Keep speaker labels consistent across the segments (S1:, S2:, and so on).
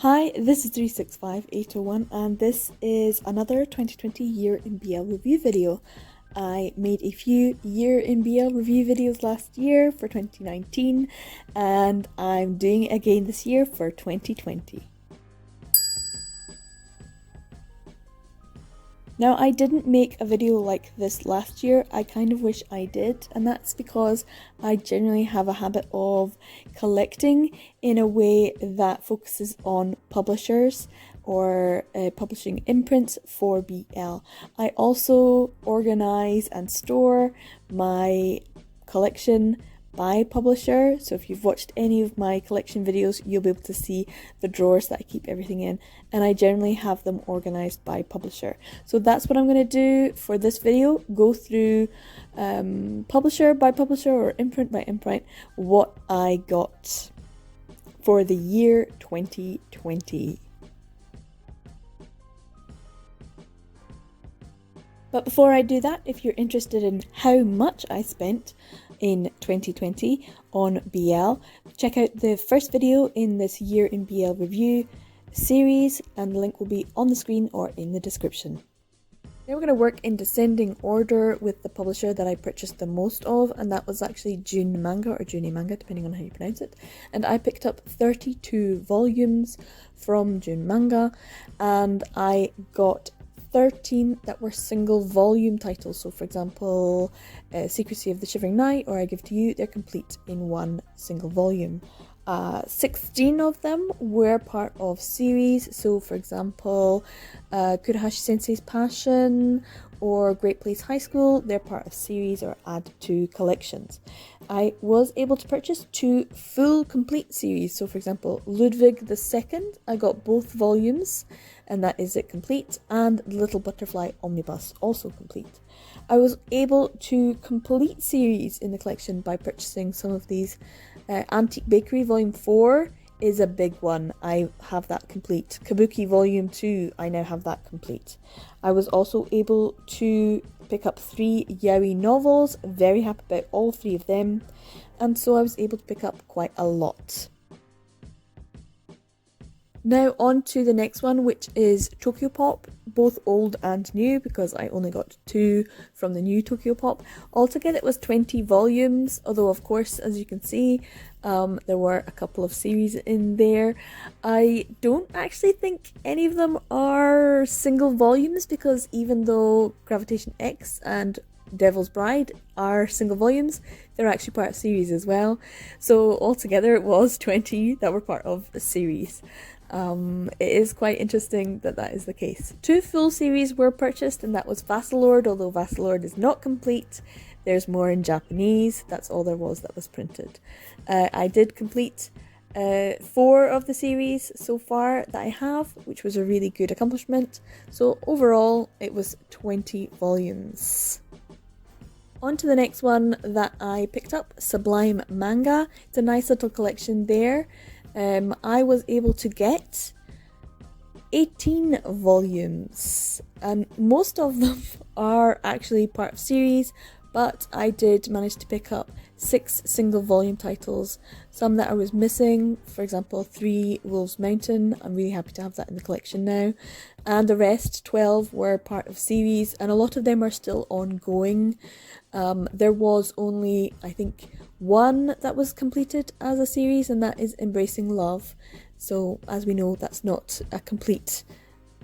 S1: Hi, this is 365801 and this is another 2020 year NBL review video. I made a few year NBL review videos last year for 2019 and I'm doing it again this year for 2020. Now, I didn't make a video like this last year. I kind of wish I did, and that's because I generally have a habit of collecting in a way that focuses on publishers or publishing imprints for BL. I also organise and store my collection by publisher, so if you've watched any of my collection videos you'll be able to see the drawers that I keep everything in, and I generally have them organised by publisher. So that's what I'm going to do for this video, go through publisher by publisher or imprint by imprint what I got for the year 2020. But before I do that, if you're interested in how much I spent in 2020 on BL, check out the first video in this year in BL review series, and the link will be on the screen or in the description. Now we're going to work in descending order with the publisher that I purchased the most of, and that was actually June Manga, or June Manga depending on how you pronounce it, and I picked up 32 volumes from June Manga, and I got 13 that were single volume titles. So for example, Secrecy of the Shivering Night or I Give to You, they're complete in one single volume. 16 of them were part of series, so for example Kodansha Sensei's Passion or Great Place High School, they're part of series or add to collections. I was able to purchase 2 full complete series, so for example Ludwig II, I got both volumes and that is it complete, and Little Butterfly Omnibus, also complete. I was able to complete series in the collection by purchasing some of these. Antique Bakery Volume 4 is a big one, I have that complete. Kabuki Volume 2, I now have that complete. I was also able to pick up 3 yaoi novels, very happy about all 3 of them, and so I was able to pick up quite a lot. Now on to the next one, which is Tokyo Pop, both old and new because I only got 2 from the new Tokyo Pop. Altogether it was 20 volumes, although of course as you can see there were a couple of series in there. I don't actually think any of them are single volumes because even though Gravitation X and Devil's Bride are single volumes, they're actually part of series as well. So altogether it was 20 that were part of a series. It is quite interesting that that is the case. 2 full series were purchased, and that was Vassalord, although Vassalord is not complete. There's more in Japanese, that's all there was that was printed. I did complete 4 of the series so far that I have, which was a really good accomplishment. So overall it was 20 volumes. On to the next one that I picked up, Sublime Manga. It's a nice little collection there. I was able to get 18 volumes, and most of them are actually part of series, but I did manage to pick up 6 single volume titles, some that I was missing, for example 3 Wolves Mountain, I'm really happy to have that in the collection now, and the rest 12 were part of series, and a lot of them are still ongoing. There was only, I think, 1 that was completed as a series, and that is Embracing Love. So as we know, that's not a complete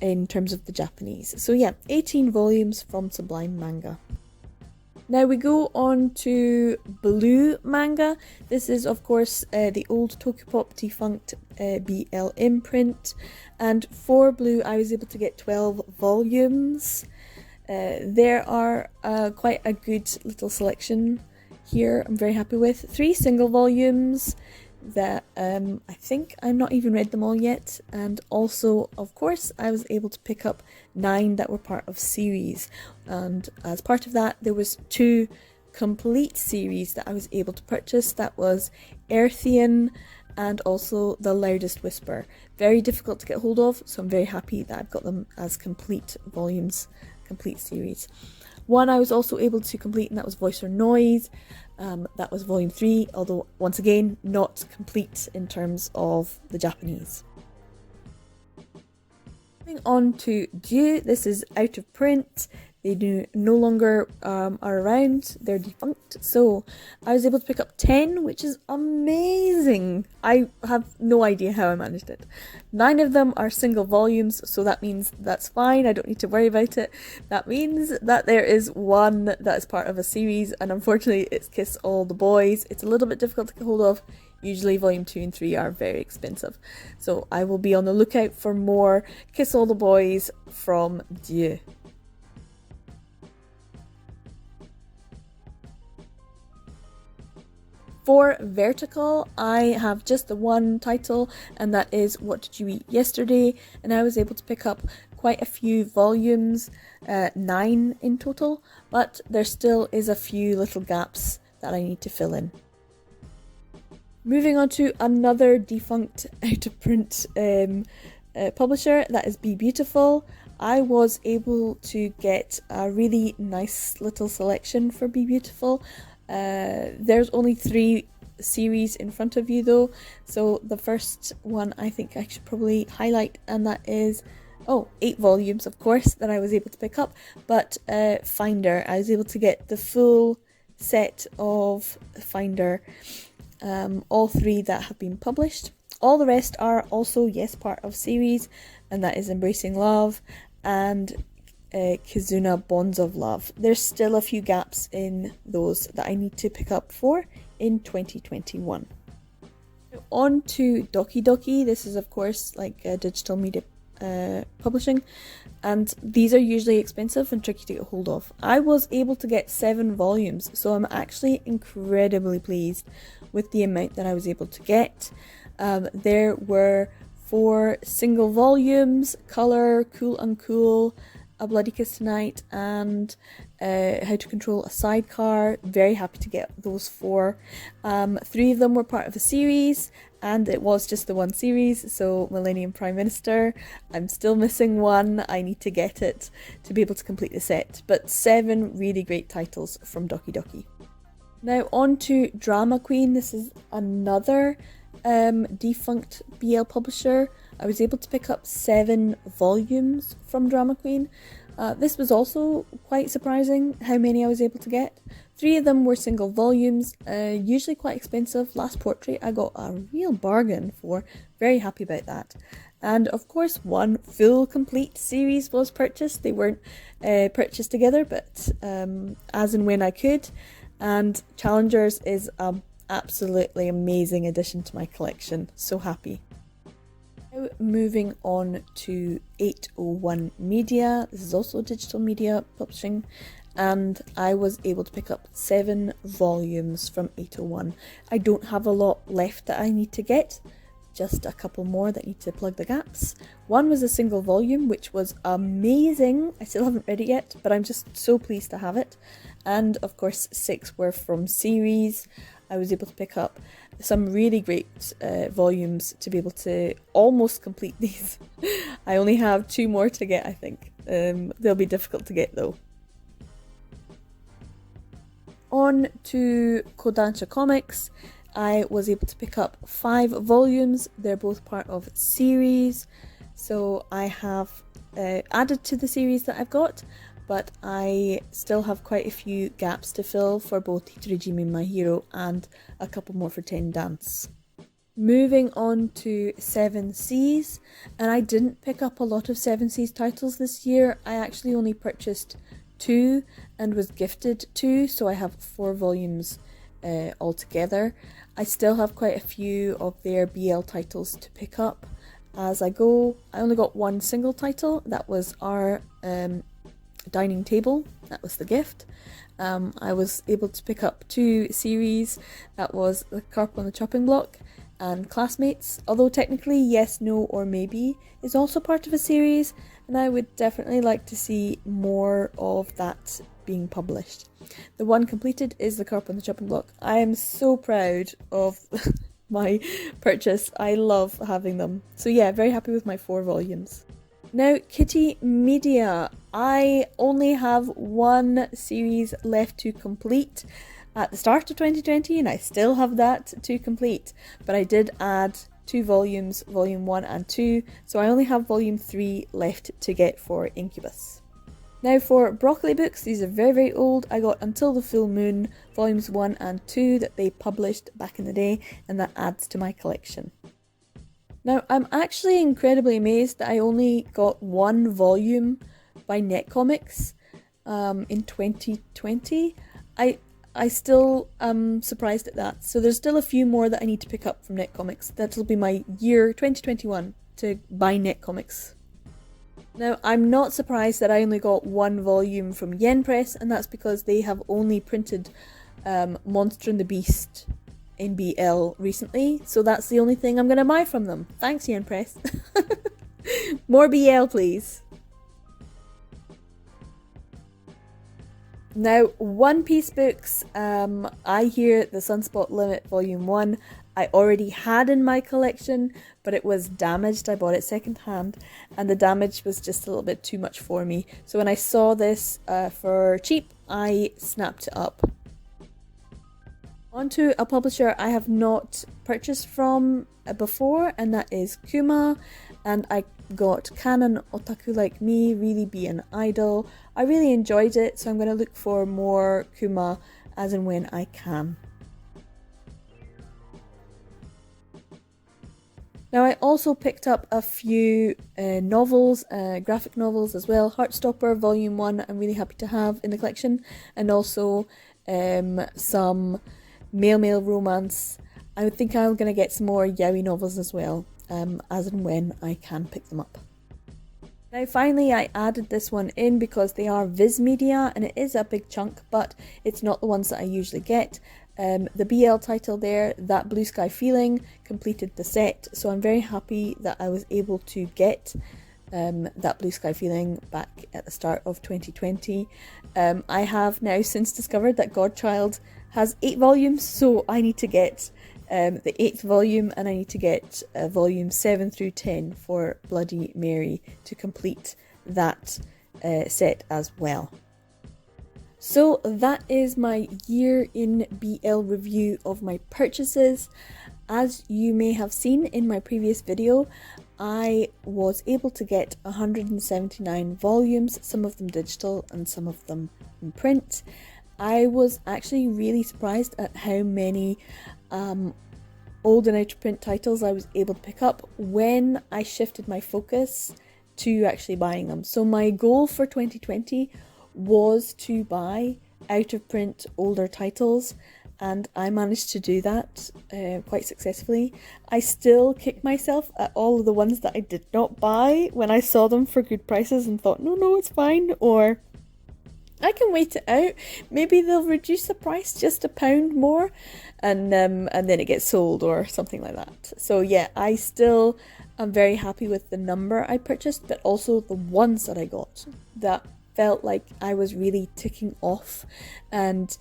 S1: in terms of the Japanese. So yeah, 18 volumes from Sublime Manga. Now we go on to Blue Manga. This is of course the old Tokyo Pop defunct BL imprint, and for Blue I was able to get 12 volumes. There are quite a good little selection here I'm very happy with. 3 single volumes that I think I've not even read them all yet, and also of course I was able to pick up 9 that were part of series, and as part of that there was 2 complete series that I was able to purchase. That was Earthian and also The Loudest Whisper. Very difficult to get hold of, so I'm very happy that I've got them as complete volumes, complete series. One I was also able to complete, and that was Voice or Noise. That was volume 3, although once again not complete in terms of the Japanese. Moving on to Dieu, this is out of print. They no longer are around, they're defunct. So I was able to pick up 10, which is amazing. I have no idea how I managed it. 9 of them are single volumes, so that means that's fine. I don't need to worry about it. That means that there is one that is part of a series, and unfortunately it's Kiss All the Boys. It's a little bit difficult to get hold of. Usually volume 2 and 3 are very expensive. So I will be on the lookout for more Kiss All the Boys from Dieu. For Vertical, I have just the one title, and that is What Did You Eat Yesterday? And I was able to pick up quite a few volumes, 9 in total, but there still is a few little gaps that I need to fill in. Moving on to another defunct out of print publisher, that is Be Beautiful. I was able to get a really nice little selection for Be Beautiful. There's only 3 series in front of you though, so the first one I think I should probably highlight, and that is 8 volumes of course that I was able to pick up, but Finder, I was able to get the full set of Finder, all 3 that have been published. All the rest are also part of series, and that is Embracing Love and Kizuna Bonds of Love. There's still a few gaps in those that I need to pick up for in 2021. On to Doki Doki. This is of course like digital media publishing, and these are usually expensive and tricky to get hold of. I was able to get 7 volumes, so I'm actually incredibly pleased with the amount that I was able to get. There were 4 single volumes, Colour, Cool Uncool, A Bloody Kiss Tonight, and How to Control a Sidecar. Very happy to get those 4. 3 of them were part of a series, and it was just the one series, so Millennium Prime Minister. I'm still missing one. I need to get it to be able to complete the set. But 7 really great titles from Doki Doki. Now on to Drama Queen. This is another defunct BL publisher. I was able to pick up 7 volumes from Drama Queen. This was also quite surprising how many I was able to get. 3 of them were single volumes, usually quite expensive. Last Portrait I got a real bargain for, very happy about that. And of course 1 full complete series was purchased. They weren't purchased together, but as and when I could. And Challengers is an absolutely amazing addition to my collection, so happy. Now moving on to 801 Media. This is also digital media publishing, and I was able to pick up 7 volumes from 801. I don't have a lot left that I need to get, just a couple more that need to plug the gaps. 1 was a single volume, which was amazing. I still haven't read it yet, but I'm just so pleased to have it. And of course 6 were from series. I was able to pick up some really great volumes to be able to almost complete these. I only have 2 more to get, I think. They'll be difficult to get though. On to Kodansha Comics. I was able to pick up 5 volumes. They're both part of series, so I have added to the series that I've got, but I still have quite a few gaps to fill for both Hitorejime My Hero and a couple more for Ten Dance. Moving on to 7 Seas, and I didn't pick up a lot of 7 Seas titles this year. I actually only purchased 2 and was gifted 2, so I have 4 volumes altogether. I still have quite a few of their BL titles to pick up as I go. I only got 1 single title, that was our Dining Table, that was the gift. I was able to pick up 2 series, that was The Carp on the Chopping Block and Classmates, although technically Yes, No or Maybe is also part of a series, and I would definitely like to see more of that being published. The one completed is The Carp on the Chopping Block. I am so proud of my purchase. I love having them. So yeah, very happy with my 4 volumes. Now, Kitty Media. I only have 1 series left to complete at the start of 2020, and I still have that to complete. But I did add 2 volumes, volume 1 and 2, so I only have volume 3 left to get for Incubus. Now for Broccoli books, these are very, very old. I got Until the Full Moon, volumes 1 and 2 that they published back in the day, and that adds to my collection. Now, I'm actually incredibly amazed that I only got 1 volume by Net Comics in 2020. I still am surprised at that. So there's still a few more that I need to pick up from Net Comics. That'll be my year 2021 to buy Net Comics. Now, I'm not surprised that I only got 1 volume from Yen Press, and that's because they have only printed Monster and the Beast NBL recently, so that's the only thing I'm going to buy from them. Thanks, Yen Press. More BL, please. Now, One Piece books, I hear the Sunspot Limit Volume 1 I already had in my collection, but it was damaged. I bought it secondhand, and the damage was just a little bit too much for me. So when I saw this for cheap, I snapped it up. Onto a publisher I have not purchased from before, and that is Kuma, and I got Canon Otaku Like Me, Really Be an Idol. I really enjoyed it, so I'm going to look for more Kuma as and when I can. Now, I also picked up a few novels, graphic novels as well. Heartstopper Volume 1 I'm really happy to have in the collection, and also some male romance. I think I'm going to get some more yaoi novels as well, as and when I can pick them up. Now finally I added this one in because they are Viz Media, and it is a big chunk, but it's not the ones that I usually get. The BL title there, That Blue Sky Feeling, completed the set, so I'm very happy that I was able to get That Blue Sky Feeling back at the start of 2020. I have now since discovered that Godchild has 8 volumes, so I need to get the 8th volume, and I need to get volumes 7 through 10 for Bloody Mary to complete that set as well. So that is my year in BL review of my purchases. As you may have seen in my previous video, I was able to get 179 volumes, some of them digital and some of them in print. I was actually really surprised at how many old and out of print titles I was able to pick up when I shifted my focus to actually buying them. So my goal for 2020 was to buy out of print older titles, and I managed to do that quite successfully. I still kick myself at all of the ones that I did not buy when I saw them for good prices and thought, no, it's fine, or I can wait it out. Maybe they'll reduce the price just £1 more, and then it gets sold or something like that. So yeah, I still am very happy with the number I purchased, but also the ones that I got that felt like I was really ticking off and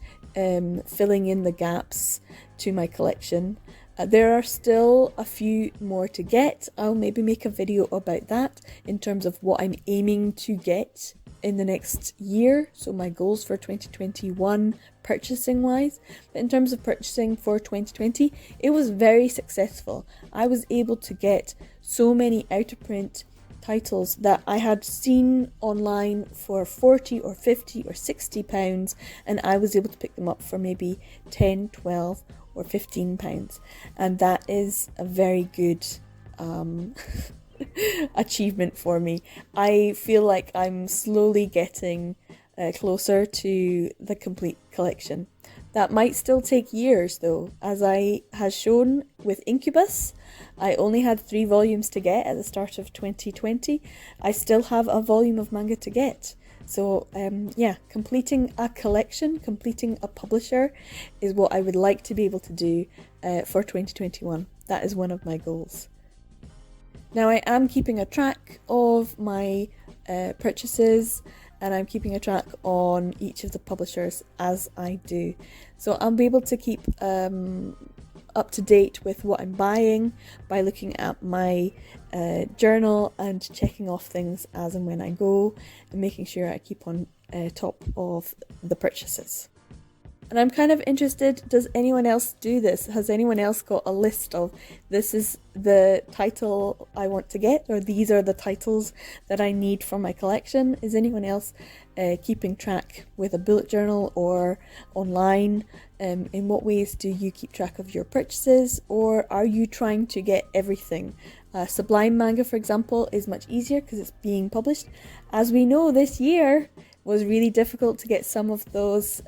S1: filling in the gaps to my collection. There are still a few more to get. I'll maybe make a video about that in terms of what I'm aiming to get in the next year, so my goals for 2021 purchasing wise. But in terms of purchasing for 2020, it was very successful. I was able to get so many out of print titles that I had seen online for 40 or 50 or 60 pounds, and I was able to pick them up for maybe 10, 12 or 15 pounds, and that is a very good achievement for me. I feel like I'm slowly getting closer to the complete collection. That might still take years though, as I has shown with Incubus. I only had 3 volumes to get at the start of 2020. I still have a volume of manga to get. So yeah, completing a collection, completing a publisher is what I would like to be able to do for 2021. That is one of my goals. Now I am keeping a track of my purchases, and I'm keeping a track on each of the publishers as I do. So I'll be able to keep up to date with what I'm buying by looking at my journal and checking off things as and when I go, and making sure I keep on top of the purchases. And I'm kind of interested, does anyone else do this? Has anyone else got a list of this is the title I want to get, or these are the titles that I need for my collection? Is anyone else keeping track with a bullet journal or online? In what ways do you keep track of your purchases, or are you trying to get everything? Sublime manga, for example, is much easier because it's being published. As we know, this year was really difficult to get some of those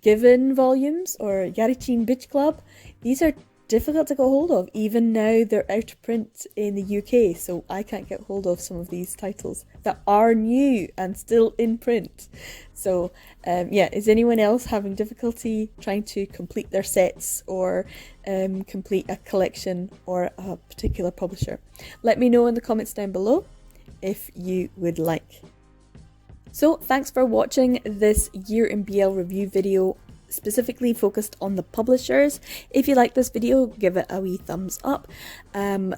S1: Given volumes or Yarichin Bitch Club. These are difficult to get hold of. Even now they're out of print in the UK, so I can't get hold of some of these titles that are new and still in print. So yeah, is anyone else having difficulty trying to complete their sets or complete a collection or a particular publisher? Let me know in the comments down below if you would like. So thanks for watching this Year NBL review video specifically focused on the publishers. If you like this video, give it a wee thumbs up,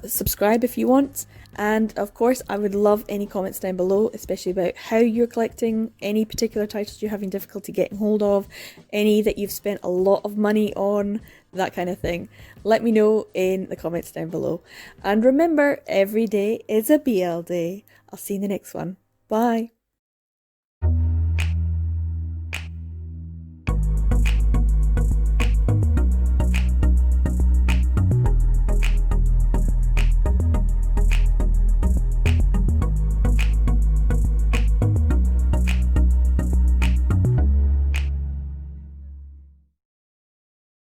S1: subscribe if you want, and of course I would love any comments down below, especially about how you're collecting, any particular titles you're having difficulty getting hold of, any that you've spent a lot of money on, that kind of thing. Let me know in the comments down below. And remember, every day is a BL day. I'll see you in the next one. Bye.